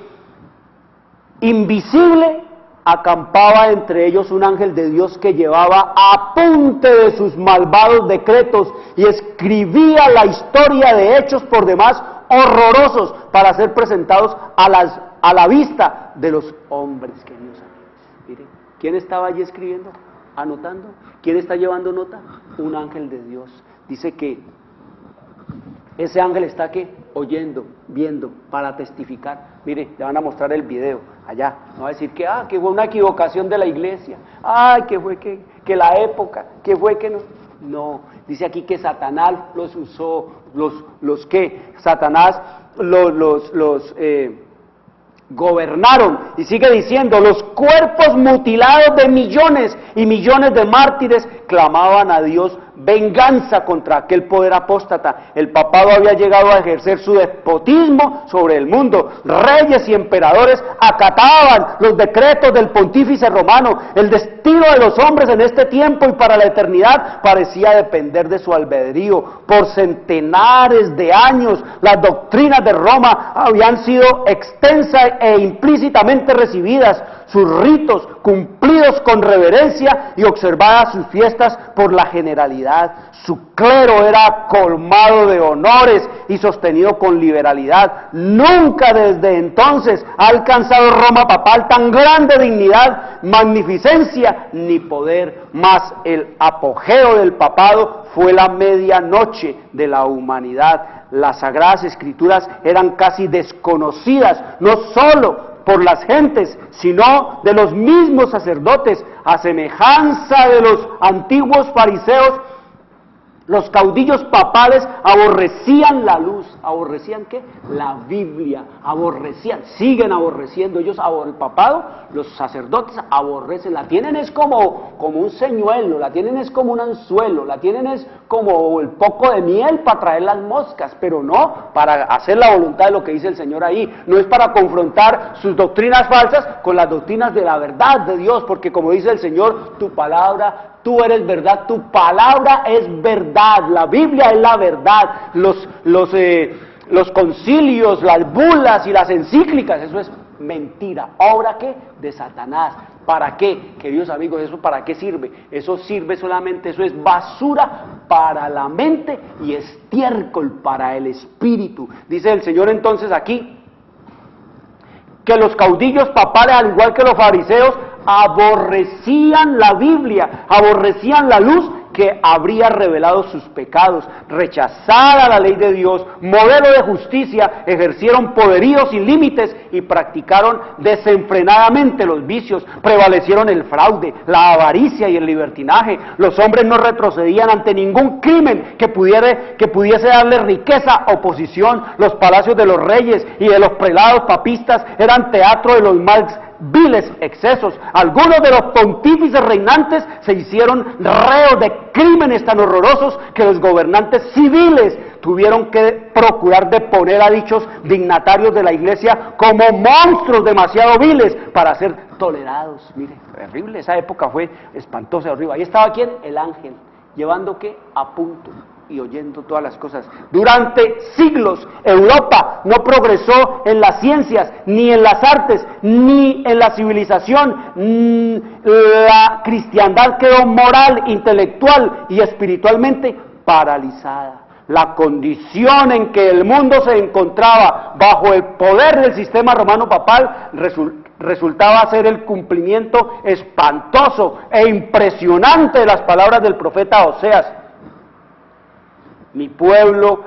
Speaker 4: invisible acampaba entre ellos un ángel de Dios que llevaba apunte de sus malvados decretos y escribía la historia de hechos por demás horrorosos para ser presentados a la vista de los hombres, queridos amigos. Miren, ¿quién estaba allí escribiendo? Anotando. ¿Quién está llevando nota? Un ángel de Dios. Dice que ese ángel está aquí oyendo, viendo, para testificar. Mire, le van a mostrar el video allá. No va a decir que fue una equivocación de la iglesia. Que fue que la época, que fue que no. No, dice aquí que Satanás los usó, los que Satanás los gobernaron, y sigue diciendo, los cuerpos mutilados de millones y millones de mártires clamaban a Dios venganza contra aquel poder apóstata. El papado había llegado a ejercer su despotismo sobre el mundo. Reyes y emperadores acataban los decretos del pontífice romano. El destino de los hombres en este tiempo y para la eternidad parecía depender de su albedrío. Por centenares de años las doctrinas de Roma habían sido extensas e implícitamente recibidas, sus ritos cumplidos con reverencia y observadas sus fiestas por la generalidad. Su clero era colmado de honores y sostenido con liberalidad. Nunca desde entonces ha alcanzado Roma papal tan grande dignidad, magnificencia ni poder, mas el apogeo del papado fue la medianoche de la humanidad. las Sagradas Escrituras eran casi desconocidas, no solo por las gentes, sino de los mismos sacerdotes, a semejanza de los antiguos fariseos. Los caudillos papales aborrecían la luz. ¿Aborrecían qué? La Biblia. Siguen aborreciendo. Ellos, el papado, los sacerdotes aborrecen. La tienen es como un señuelo, la tienen es como un anzuelo, la tienen es como el poco de miel para traer las moscas, pero no para hacer la voluntad de lo que dice el Señor ahí. No es para confrontar sus doctrinas falsas con las doctrinas de la verdad de Dios, porque como dice el Señor, tu palabra, tú eres verdad, tu palabra es verdad, la Biblia es la verdad, los concilios, las bulas y las encíclicas, eso es mentira. ¿Obra qué? De Satanás. ¿Para qué? Queridos amigos, ¿eso para qué sirve? Eso sirve solamente, eso es basura para la mente y estiércol para el espíritu. Dice el Señor entonces aquí, que los caudillos papales, al igual que los fariseos, aborrecían la Biblia, aborrecían la luz que habría revelado sus pecados, rechazada la ley de Dios, modelo de justicia, ejercieron poderío sin límites y practicaron desenfrenadamente los vicios, prevalecieron el fraude, la avaricia y el libertinaje. Los hombres no retrocedían ante ningún crimen que pudiese darle riqueza o posición. Los palacios de los reyes y de los prelados papistas eran teatro de los más viles excesos. Algunos de los pontífices reinantes se hicieron reos de crímenes tan horrorosos que los gobernantes civiles tuvieron que procurar deponer a dichos dignatarios de la iglesia como monstruos demasiado viles para ser tolerados. Mire, terrible, esa época fue espantosa, horrible. Ahí estaba ¿quién? El ángel, llevando ¿qué? A punto y oyendo todas las cosas. Durante siglos Europa no progresó en las ciencias, ni en las artes, ni en la civilización. La cristiandad quedó moral, intelectual y espiritualmente paralizada. La condición en que el mundo se encontraba bajo el poder del sistema romano papal resultaba ser el cumplimiento espantoso e impresionante de las palabras del profeta Oseas. Mi pueblo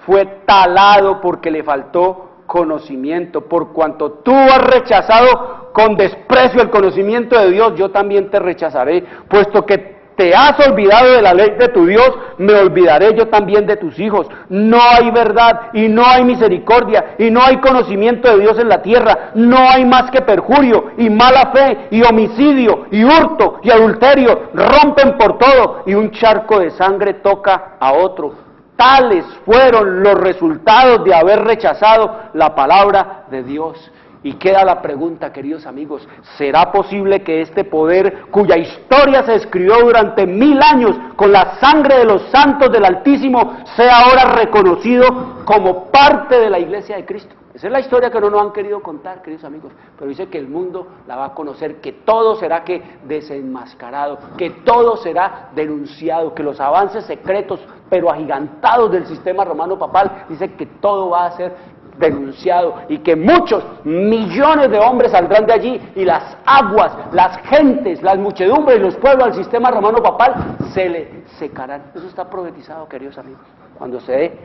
Speaker 4: fue talado porque le faltó conocimiento. Por cuanto tú has rechazado con desprecio el conocimiento de Dios, yo también te rechazaré. Puesto que te has olvidado de la ley de tu Dios, me olvidaré yo también de tus hijos. No hay verdad y no hay misericordia y no hay conocimiento de Dios en la tierra. No hay más que perjurio y mala fe y homicidio y hurto y adulterio. Rompen por todo y un charco de sangre toca a otro. Tales fueron los resultados de haber rechazado la palabra de Dios. Y queda la pregunta, queridos amigos, ¿será posible que este poder, cuya historia se escribió durante 1000 años con la sangre de los santos del Altísimo, sea ahora reconocido como parte de la iglesia de Cristo? Esa es la historia que no nos han querido contar, queridos amigos, pero dice que el mundo la va a conocer, que todo será que desenmascarado, que todo será denunciado, que los avances secretos pero agigantados del sistema romano papal, dice que todo va a ser denunciado y que muchos millones de hombres saldrán de allí y las aguas, las gentes, las muchedumbres y los pueblos del sistema romano papal se le secarán. Eso está profetizado, queridos amigos, cuando se dé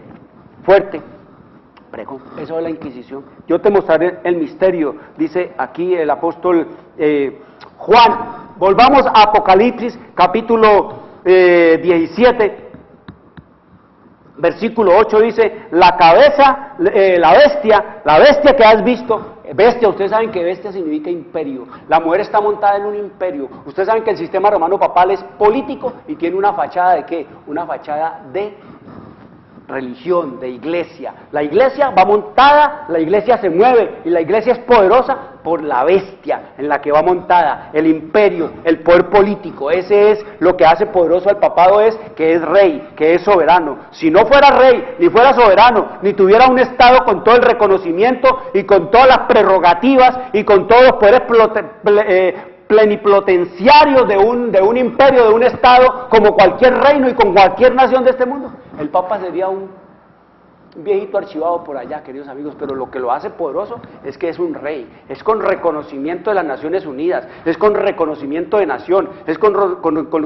Speaker 4: fuerte. Eso es la Inquisición. Yo te mostraré el misterio, dice aquí el apóstol Juan. Volvamos a Apocalipsis capítulo 17, versículo 8, dice, la cabeza, la bestia que has visto, bestia, ustedes saben que bestia significa imperio, la mujer está montada en un imperio. Ustedes saben que el sistema romano papal es político y tiene una fachada de ¿qué? Una fachada de religión, de iglesia. La iglesia va montada, la iglesia se mueve y la iglesia es poderosa por la bestia en la que va montada, el imperio, el poder político. Ese es lo que hace poderoso al papado, es que es rey, que es soberano. Si no fuera rey, ni fuera soberano, ni tuviera un estado con todo el reconocimiento y con todas las prerrogativas y con todos los poderes plenipotenciarios de un imperio, de un estado, como cualquier reino y con cualquier nación de este mundo, el Papa sería un viejito archivado por allá, queridos amigos. Pero lo que lo hace poderoso es que es un rey, es con reconocimiento de las Naciones Unidas, es con reconocimiento de nación, es con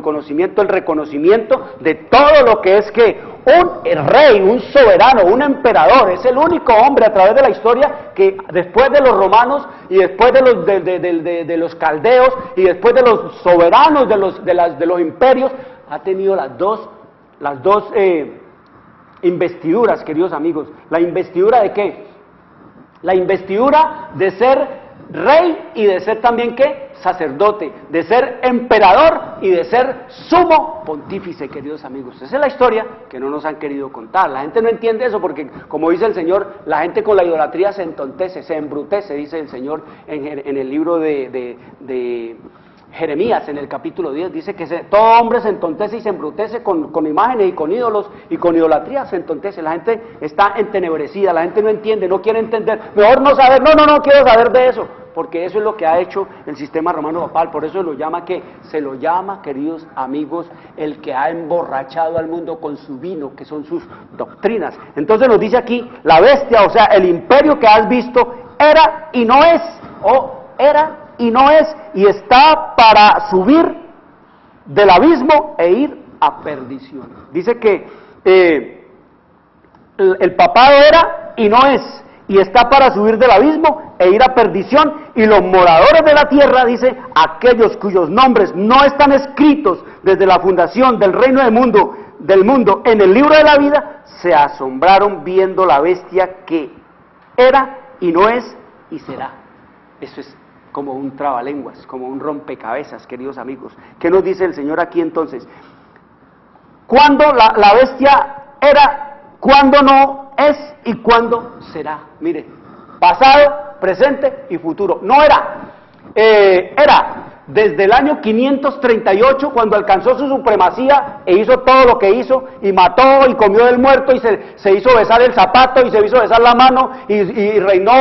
Speaker 4: conocimiento, el reconocimiento de todo lo que es que un rey, un soberano, un emperador. Es el único hombre a través de la historia que después de los romanos y después de los caldeos y después de los soberanos de los imperios, ha tenido las dos investiduras, queridos amigos. ¿La investidura de qué? La investidura de ser rey y de ser también ¿qué? Sacerdote, de ser emperador y de ser sumo pontífice, queridos amigos. Esa es la historia que no nos han querido contar. La gente no entiende eso porque, como dice el Señor, la gente con la idolatría se entontece, se embrutece, dice el Señor en el libro de Jeremías, en el capítulo 10, dice que todo hombre se entontece y se embrutece con imágenes y con ídolos y con idolatría se entontece. La gente está entenebrecida, la gente no entiende, no quiere entender, mejor no saber, no quiero saber de eso, porque eso es lo que ha hecho el sistema romano papal. Por eso se lo llama, queridos amigos, el que ha emborrachado al mundo con su vino, que son sus doctrinas. Entonces nos dice aquí, la bestia, o sea, el imperio que has visto, era y no es, era y no es, y está para subir del abismo e ir a perdición. Dice que el papado era y no es, y está para subir del abismo e ir a perdición, y los moradores de la tierra, dice, aquellos cuyos nombres no están escritos desde la fundación del reino del mundo en el libro de la vida, se asombraron viendo la bestia que era y no es y será. Eso es como un trabalenguas, como un rompecabezas, queridos amigos. ¿Qué nos dice el Señor aquí entonces? ¿Cuándo la bestia era, cuándo no es y cuándo será? Mire, pasado, presente y futuro. No era, era desde el año 538, cuando alcanzó su supremacía e hizo todo lo que hizo, y mató y comió del muerto, y se hizo besar el zapato y se hizo besar la mano, y reinó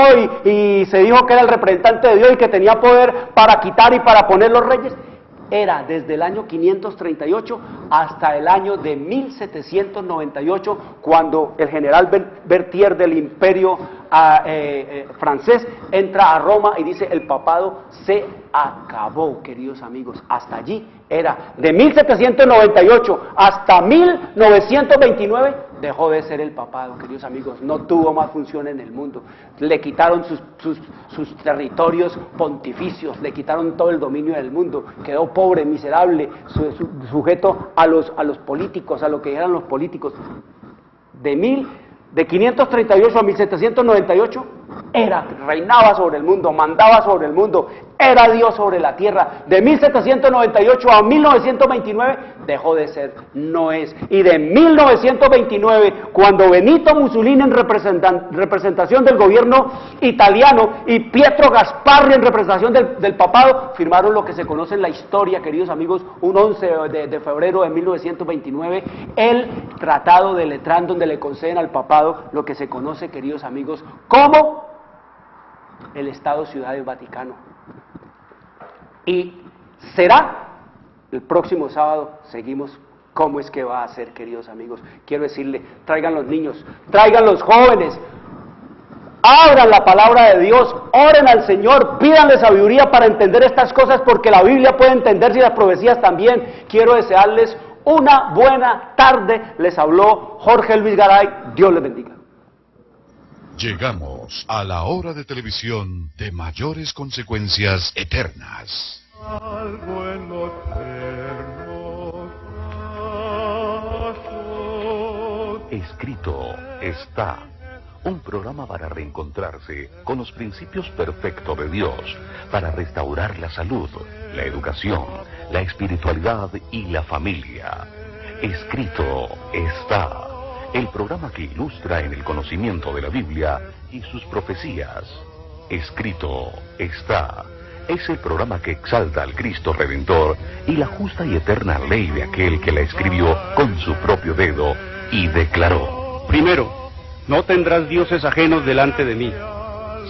Speaker 4: y se dijo que era el representante de Dios y que tenía poder para quitar y para poner los reyes. Era desde el año 538 hasta el año de 1798, cuando el general Berthier del imperio francés entra a Roma y dice: el papado se acabó, queridos amigos. Hasta allí era, de 1798 hasta 1929 dejó de ser el papado, queridos amigos. No tuvo más función en el mundo. Le quitaron sus territorios pontificios, le quitaron todo el dominio del mundo. Quedó pobre, miserable, sujeto a los políticos, a lo que eran los políticos. De 538 a 1798 reinaba sobre el mundo, mandaba sobre el mundo, era Dios sobre la tierra. De 1798 a 1929 dejó de ser, no es. Y de 1929, cuando Benito Mussolini, en representación del gobierno italiano, y Pietro Gasparri en representación del papado, firmaron lo que se conoce en la historia, queridos amigos, un 11 de febrero de 1929, el Tratado de Letrán, donde le conceden al papado lo que se conoce, queridos amigos, como el Estado-Ciudad del Vaticano. Y será el próximo sábado. Seguimos cómo es que va a ser, queridos amigos. Quiero decirle, traigan los niños, traigan los jóvenes, abran la palabra de Dios, oren al Señor, pídanle sabiduría para entender estas cosas, porque la Biblia puede entenderse y las profecías también. Quiero desearles una buena tarde. Les habló Jorge Luis Garay. Dios les bendiga.
Speaker 5: Llegamos a la hora de televisión de mayores consecuencias eternas.
Speaker 1: Algo en los eternos pasos.
Speaker 2: Escrito está. Un programa para reencontrarse con los principios perfectos de Dios, para restaurar la salud, la educación, la espiritualidad y la familia. Escrito está. El programa que ilustra en el conocimiento de la Biblia y sus profecías. Escrito está. Es el programa que exalta al Cristo Redentor y la justa y eterna ley de aquel que la escribió con su propio dedo y declaró:
Speaker 3: primero, no tendrás dioses ajenos delante de mí.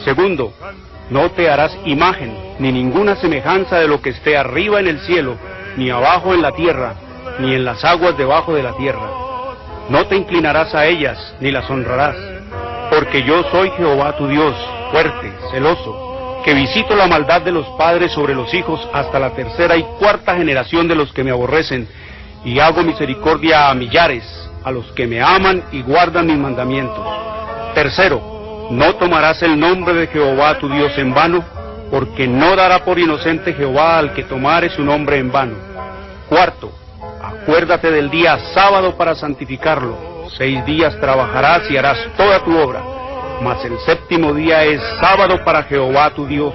Speaker 3: Segundo, no te harás imagen, ni ninguna semejanza de lo que esté arriba en el cielo, ni abajo en la tierra, ni en las aguas debajo de la tierra. No te inclinarás a ellas, ni las honrarás, porque yo soy Jehová tu Dios, fuerte, celoso, que visito la maldad de los padres sobre los hijos hasta la tercera y cuarta generación de los que me aborrecen, y hago misericordia a millares, a los que me aman y guardan mis mandamientos. Tercero, no tomarás el nombre de Jehová tu Dios en vano, porque no dará por inocente Jehová al que tomare su nombre en vano. Cuarto, acuérdate del día sábado para santificarlo. 6 días trabajarás y harás toda tu obra, mas el séptimo día es sábado para Jehová tu Dios.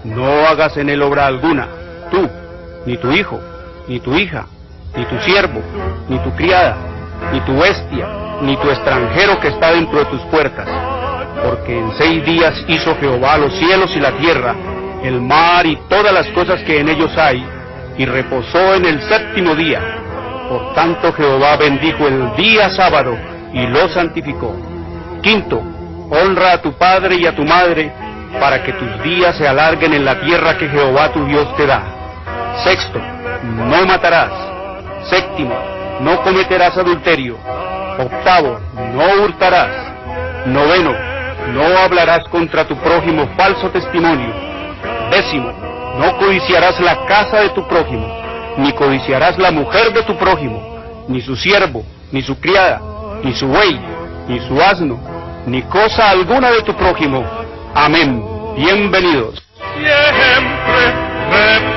Speaker 3: No hagas en él obra alguna, tú, ni tu hijo, ni tu hija, ni tu siervo, ni tu criada, ni tu bestia, ni tu extranjero que está dentro de tus puertas. Porque en 6 días hizo Jehová los cielos y la tierra, el mar y todas las cosas que en ellos hay, y reposó en el séptimo día. Por tanto Jehová bendijo el día sábado y lo santificó. Quinto, honra a tu padre y a tu madre, para que tus días se alarguen en la tierra que Jehová tu Dios te da. Sexto, no matarás. Séptimo, no cometerás adulterio. Octavo, no hurtarás. Noveno, no hablarás contra tu prójimo falso testimonio. Décimo, no codiciarás la casa de tu prójimo, ni codiciarás la mujer de tu prójimo, ni su siervo, ni su criada, ni su buey, ni su asno, ni cosa alguna de tu prójimo. Amén. Bienvenidos.
Speaker 1: Siempre